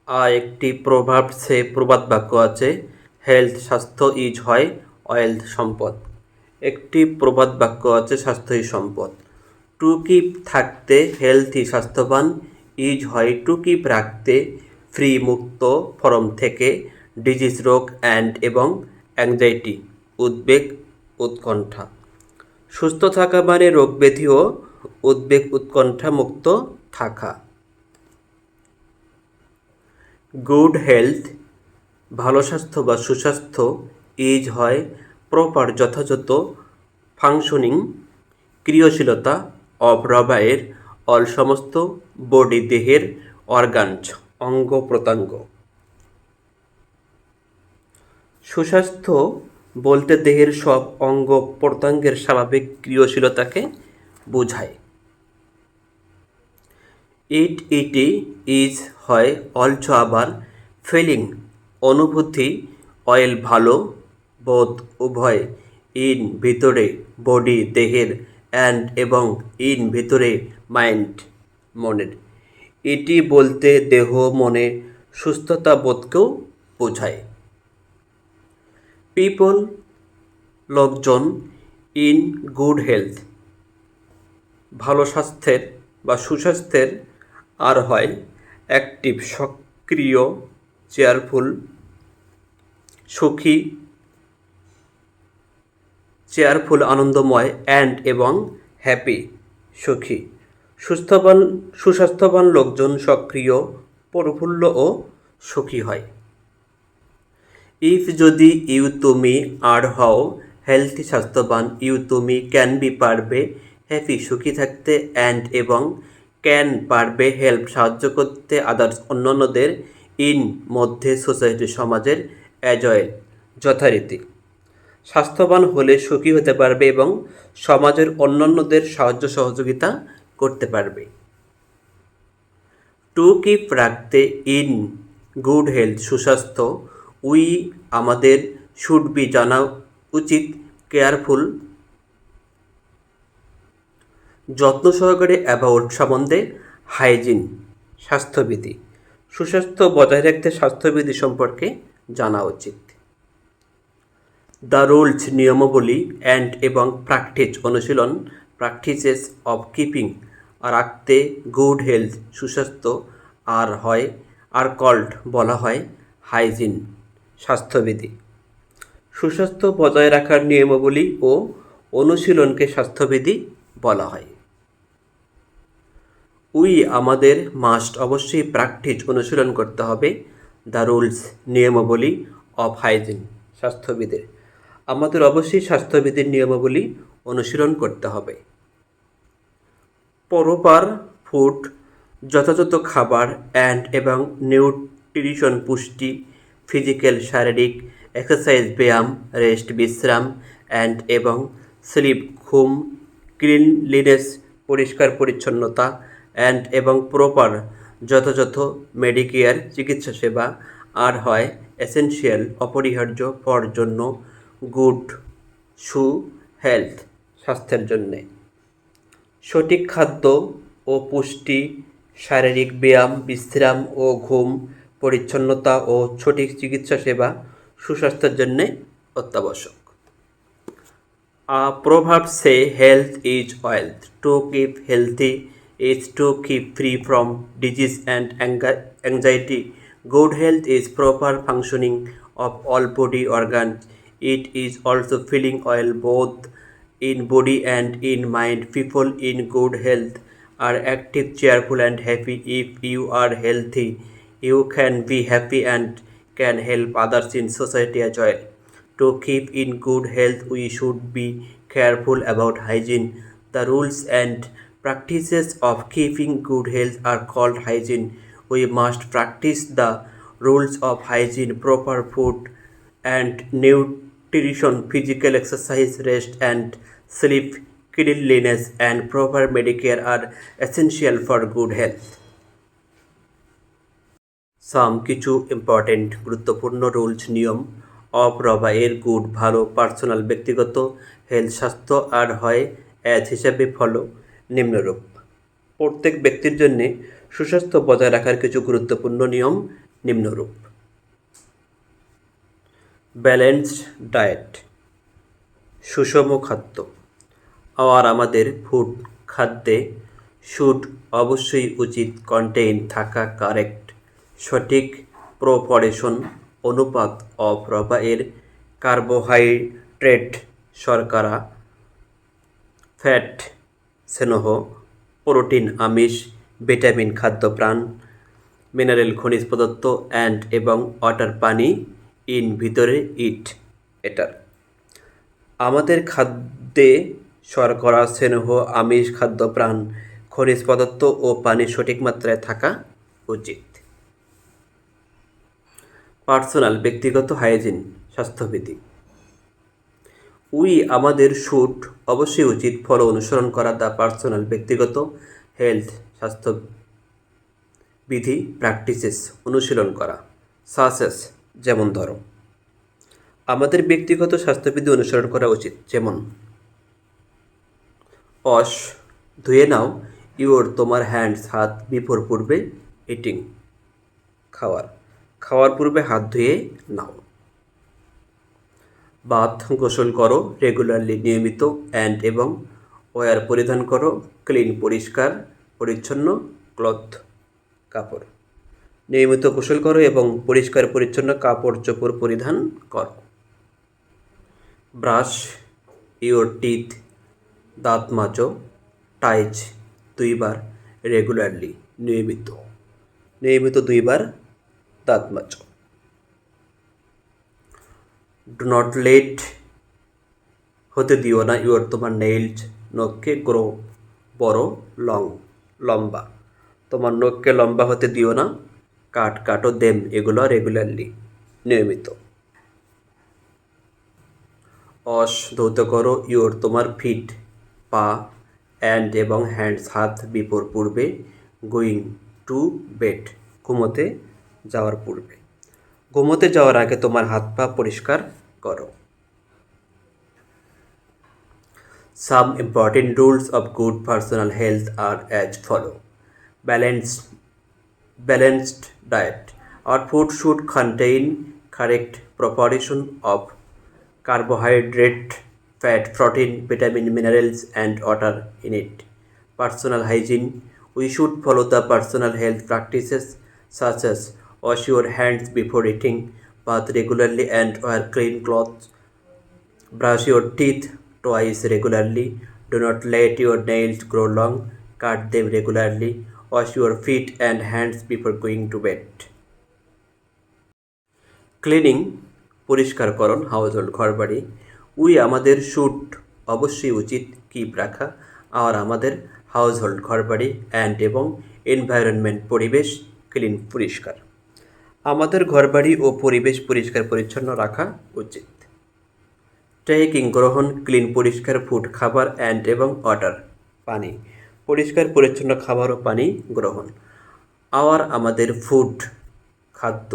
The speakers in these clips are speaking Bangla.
একটি প্রভাবসে প্রবাদ বাক্য আছে, হেলথ স্বাস্থ্য ইজ হয় ওয়েলথ সম্পদ। একটি প্রবাদ বাক্য আছে, স্বাস্থ্যই সম্পদ। টু কিপ থাকতে হেলথি স্বাস্থ্যবান, ইজ হয় টু কিপ রাখতে ফ্রি মুক্ত ফরম থেকে ডিজিজ রোগ অ্যান্ড এবং অ্যাংজাইটি উদ্বেগ উৎকণ্ঠা। সুস্থ থাকা মানে রোগ ব্যাধি ও উদ্বেগ উৎকণ্ঠা মুক্ত থাকা। গুড হেলথ ভালো স্বাস্থ্য বা সুস্বাস্থ্য, ইজ হয় প্রপার যথাযথ ফাংশনিং ক্রিয়াশীলতা অব রবায়ের অল সমস্ত বডি দেহের অর্গানস অঙ্গ প্রত্যঙ্গ। সুস্বাস্থ্য বলতে দেহের সব অঙ্গ প্রত্যঙ্গের স্বাভাবিক ক্রিয়াশীলতাকে বোঝায়। ইটি ইজ হয় অলসো আবার ফিলিং অনুভূতি, অয়েল ভালো, বোধ উভয়, ইন ভিতরে বডি দেহের, অ্যান্ড এবং ইন ভিতরে মাইন্ড মনের। ইটি বলতে দেহ মনে সুস্থতা বোধকেও বোঝায়। পিপল লোকজন ইন গুড হেলথ ভালো স্বাস্থ্যের বা সুস্বাস্থ্যের আর হয় অ্যাক্টিভ সক্রিয়, চেয়ারফুল সুখী, আনন্দময়, অ্যান্ড এবং হ্যাপি সুখী। সুস্বাস্থ্যবান লোকজন সক্রিয়, প্রফুল্ল ও সুখী হয়। ইফ যদি ইউ তুমি আর হও হেলথি স্বাস্থ্যবান, ইউ তুমি ক্যান বি পারবে হ্যাপি সুখী থাকতে, অ্যান্ড এবং ক্যান পারবে হেল্প সাহায্য করতে আদার্স অন্যান্যদের, ইন মধ্যে সোসাইটি সমাজের, অ্যাজয়েল যথারীতি। স্বাস্থ্যবান হলে সুখী হতে পারবে এবং সমাজের অন্যান্যদের সাহায্য সহযোগিতা করতে পারবে। টু কিপ রাখতে ইন গুড হেলথ সুস্বাস্থ্য, উই আমাদের, শুড বি জানা উচিত, কেয়ারফুল যত্ন সহকারে, অ্যাবাউট সম্বন্ধে, হাইজিন স্বাস্থ্যবিধি। সুস্বাস্থ্য বজায় রাখতে স্বাস্থ্যবিধি সম্পর্কে জানা উচিত। দ্য রুলস নিয়মাবলী অ্যান্ড এবং প্র্যাকটিস অনুশীলন প্র্যাকটিসেস অফ কিপিং রাখতে গুড হেলথ সুস্বাস্থ্য আর কল্ড বলা হয় হাইজিন স্বাস্থ্যবিধি। সুস্বাস্থ্য বজায় রাখার নিয়মাবলী ও অনুশীলনকে স্বাস্থ্যবিধি বলা হয়। উই আমাদের মাস্ট অবশ্যই প্র্যাকটিস অনুশীলন করতে হবে দ্য রুলস নিয়মাবলী অফ হাইজিন স্বাস্থ্যবিধির। আমাদের অবশ্যই স্বাস্থ্যবিধির নিয়মাবলী অনুশীলন করতে হবে। প্রপার ফুড যথাযথ খাবার, অ্যান্ড এবং নিউট্রিশন পুষ্টি, ফিজিক্যাল শারীরিক, এক্সারসাইজ ব্যায়াম, রেস্ট বিশ্রাম, অ্যান্ড এবং স্লিপ ঘুম, ক্লিনলিনেস পরিষ্কার পরিচ্ছন্নতা, অ্যান্ড এবং প্রপার যথাযথ মেডিকেয়ার চিকিৎসা সেবা আর হয় এসেনশিয়াল অপরিহার্য ফর জন্য গুড হেলথ স্বাস্থ্যের জন্যে। সঠিক খাদ্য ও পুষ্টি, শারীরিক ব্যায়াম, বিশ্রাম ও ঘুম, পরিচ্ছন্নতা ও সঠিক চিকিৎসা সেবা সুস্বাস্থ্যের জন্যে অত্যাবশ্যক। Proverbs say health is wealth. To keep healthy is to keep free from disease and anxiety. Good health is proper functioning of all body organs. It is also feeling well both in body and in mind. People in good health are active, cheerful, and happy. If you are healthy, you can be happy and can help others in society as well. To keep in good health, we should be careful about hygiene. The rules and practices of keeping good health are called hygiene. We must practice the rules of hygiene, proper food and nutrition, physical exercise, rest and sleep, cleanliness, and proper medicare are essential for good health. কিছু ইম্পর্টেন্ট গুরুত্বপূর্ণ রুলস নিয়ম অফ রবায়ের গুড ভালো, পার্সোনাল ব্যক্তিগত, হেলথ স্বাস্থ্য আর হয় অ্যাজ হিসাবে ফলো নিম্নরূপ। প্রত্যেক ব্যক্তির জন্যে সুস্বাস্থ্য বজায় রাখার কিছু গুরুত্বপূর্ণ নিয়ম নিম্নরূপ: ব্যালেন্সড ডায়েট, সুষম খাদ্য। আমাদের ফুড খাদ্যে শুড অবশ্যই উচিত কন্টেইন থাকা কারেক্ট সঠিক প্রপোর্শন অনুপাত অফ এর কার্বোহাইড্রেট শর্করা ফ্যাট স্নেহ প্রোটিন আমিষ ভিটামিন খাদ্যপ্রাণ মিনারেল খনিজ পদার্থ অ্যান্ড এবং ওয়াটার পানি ইন ভিতরে ইট এটার। আমাদের খাদ্যে শর্করা স্নেহ আমিষ খাদ্যপ্রাণ খনিজ পদার্থ ও পানি সঠিক মাত্রায় থাকা উচিত। পার্সোনাল ব্যক্তিগত হাইজিন স্বাস্থ্যবিধি। আমাদের শুড অবশ্যই উচিত ফলো অনুসরণ করা দ্য পার্সোনাল ব্যক্তিগত হেলথ স্বাস্থ্যবিধি প্র্যাকটিসেস অনুশীলন করা সাসেস যেমন ধরো। আমাদের ব্যক্তিগত স্বাস্থ্যবিধি অনুসরণ করা উচিত যেমন: ওয়াশ ধুয়ে নাও তোমার হ্যান্ডস হাত বিফোর পূর্বে ইটিং খাওয়ার পূর্বে হাত ধুয়ে নাও। বাথ গোসল করো রেগুলারলি নিয়মিত অ্যান্ড এবং ওয়্যার পরিধান করো ক্লিন পরিষ্কার পরিচ্ছন্ন ক্লথ কাপড়। নিয়মিত গোসল করো এবং পরিষ্কার পরিচ্ছন্ন কাপড় চোপড় পরিধান করো। ব্রাশ ইওর টিথ দাঁত মাজো টাইজ 2 বার রেগুলারলি নিয়মিত 2 বার দাঁত মাজো। ডু নট লেট হতে দিও না তোমার নেইলস নখকে গ্রো বড় লম্বা। তোমার নখকে লম্বা হতে দিও না। কাটো দেম এগুলো রেগুলারলি নিয়মিত। ওয়াশ ধৌত করো তোমার ফিট পা অ্যান্ড এবং হ্যান্ডস হাত বিফোর পূর্বে গোয়িং টু বেড ঘুমোতে যাওয়ার পূর্বে। ঘুমোতে যাওয়ার আগে তোমার হাত পা পরিষ্কার করো। Some important rules of good personal health are as follow: balanced diet. Our food should contain correct proportion of carbohydrate, fat, protein, vitamin, minerals, and water in it. Personal hygiene. We should follow the personal health practices such as wash your hands before eating, bath regularly and wear clean clothes, brush your teeth twice regularly, do not let your nails grow long, cut them regularly, wash your feet and hands before going to bed. Cleaning পরিষ্কারকরণ হাউসহোল্ড ঘরবাড়ি। আমাদের শুড অবশ্যই উচিত কিপ রাখা আমাদের হাউসহোল্ড ঘরবাড়ি অ্যান্ড এবং এনভায়রনমেন্ট পরিবেশ ক্লিন পরিষ্কার। আমাদের ঘরবাড়ি ও পরিবেশ পরিষ্কার পরিচ্ছন্ন রাখা উচিত। টেকিং গ্রহণ ক্লিন পরিষ্কার ফুড খাবার অ্যান্ড এবং ওয়াটার পানি পরিষ্কার পরিচ্ছন্ন খাবার ও পানি গ্রহণ। আমাদের ফুড খাদ্য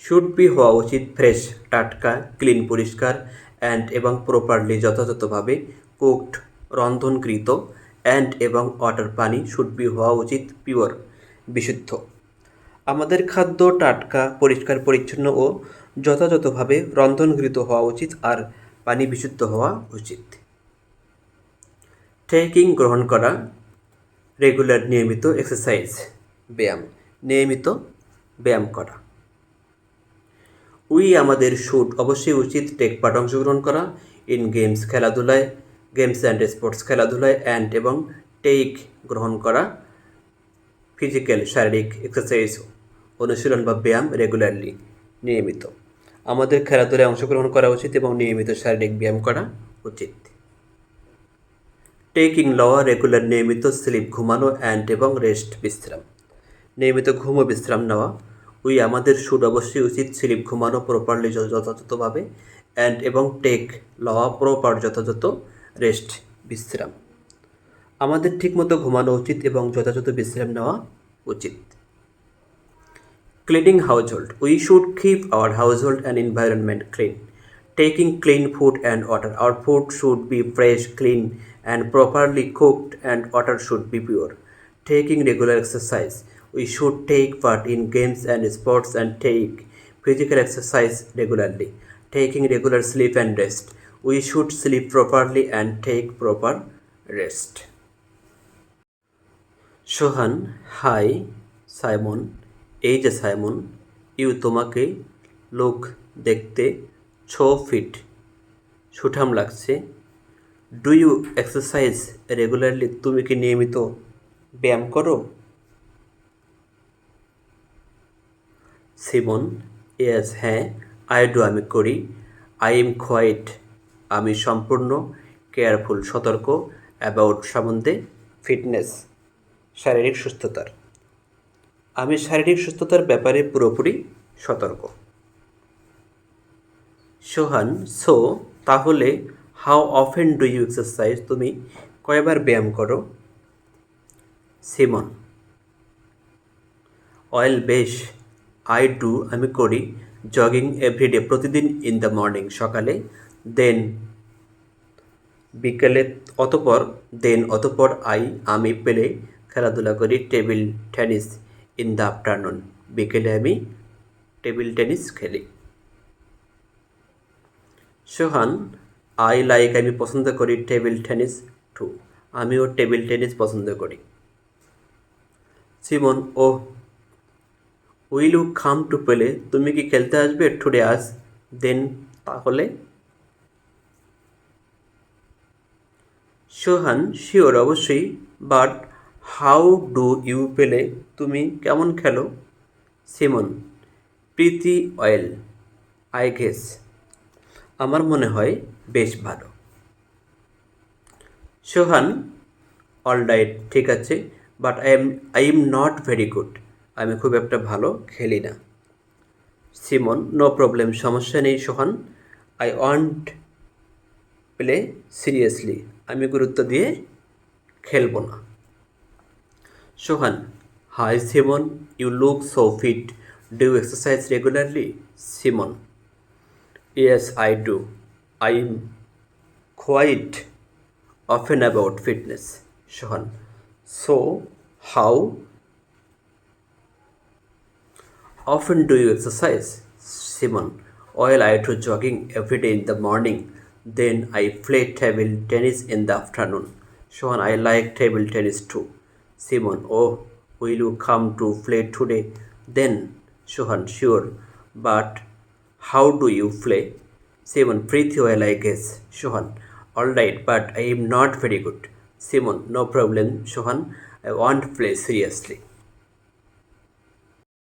শুড বি হওয়া উচিত ফ্রেশ টাটকা ক্লিন পরিষ্কার অ্যান্ড এবং প্রপারলি যথাযথভাবে কুকড রন্ধনকৃত অ্যান্ড এবং ওয়াটার পানি শুড বি হওয়া উচিত পিওর বিশুদ্ধ। আমাদের খাদ্য টাটকা পরিষ্কার পরিচ্ছন্ন ও যথাযথভাবে রন্ধনকৃত হওয়া উচিত আর পানি বিশুদ্ধ হওয়া উচিত। টেকিং গ্রহণ করা রেগুলার নিয়মিত এক্সারসাইজ ব্যায়াম নিয়মিত ব্যায়াম করা। আমাদের শুড অবশ্যই উচিত টেক পার্ট অংশগ্রহণ করা ইন গেমস খেলাধুলায় গেমস অ্যান্ড স্পোর্টস খেলাধুলায় অ্যান্ড এবং টেক গ্রহণ করা ফিজিক্যাল শারীরিক এক্সারসাইজ অনুশীলন বা ব্যায়াম রেগুলারলি নিয়মিত। আমাদের খেলাধুলায় অংশগ্রহণ করা উচিত এবং নিয়মিত শারীরিক ব্যায়াম করা উচিত। টেকিং রেগুলার নিয়মিত স্লিপ ঘুমানো অ্যান্ড এবং রেস্ট বিশ্রাম নিয়মিত ঘুম ও বিশ্রাম নেওয়া। আমাদের শুড অবশ্যই উচিত স্লিপ ঘুমানো প্রপারলি যথাযথভাবে অ্যান্ড এবং টেক প্রপার যথাযথ রেস্ট বিশ্রাম। আমাদের ঠিকমতো ঘুমানো উচিত এবং যথাযথ বিশ্রাম নেওয়া উচিত। Cleaning household should keep our household and environment clean taking clean food and water food should be fresh clean and properly cooked and water should be pure taking regular exercise We should take part in games and sports and take physical exercise regularly. Taking regular sleep and rest. We should sleep properly and take proper rest. Sohan, hi Simon, এই যে সাইমন, তোমাকে লোক দেখতে 6 ফিট সুঠাম লাগছে। ডু ইউ এক্সারসাইজ রেগুলারলি, তুমি কি নিয়মিত ব্যায়াম করো? সিমন, ইয়েস, হ্যাঁ, আই ডু, আমি করি। আই এম কোয়াইট, আমি সম্পূর্ণ। কেয়ারফুল, সতর্ক। অ্যাবাউট, সম্বন্ধে। ফিটনেস, শারীরিক সুস্থতার। আমি শারীরিক সুস্থতার ব্যাপারে পুরোপুরি সতর্ক। সোহান, সো তাহলে how often do you exercise, তুমি কয়বার ব্যায়াম করো? সিমন, অয়েল, বেশ। আই ডু, আমি করি। জগিং এভরিডে, প্রতিদিন। ইন দ্য মর্নিং, সকালে। দেন, বিকেলে। অতপর, দেন, অতপর। আমি পেলে খেলাধুলা করি। Table tennis in the afternoon, বিকেলে আমি টেবিল টেনিস খেলি। সোহান, আই লাইক, আমি পছন্দ করি। টেবিল টেনিস টু, আমিও টেবিল টেনিস পছন্দ করি। সিমন, ও will you come to play, তুমি কি খেলতে আসবে টুডে, আজ? দেন, তাহলে। সোহান, শিওর, অবশ্যই। But how do you play, তুমি কেমন খেলো? Simon, pretty well, I guess, আমার মনে হয় বেশ ভালো। সোহান, অল রাইট, ঠিক আছে। But I am not very good, আমি খুব একটা ভালো খেলি না। সিমন, নো প্রবলেম, সমস্যা নেই Sohan. I want play seriously, আমি গুরুত্ব দিয়ে খেলবো না। Sohan, hi Simon, you look so fit, do you exercise regularly? Simon, yes I do, I am quite often about fitness. Sohan, so how often do you exercise? Simon, well, I do jogging every day in the morning. Then I play table tennis in the afternoon. Sohan, I like table tennis too. Simon, oh, will you come to play today? Then Sohan, sure, but how do you play? Simon, pretty well, I guess. Sohan, all right, but I am not very good. Simon, no problem, Sohan. I won't play seriously.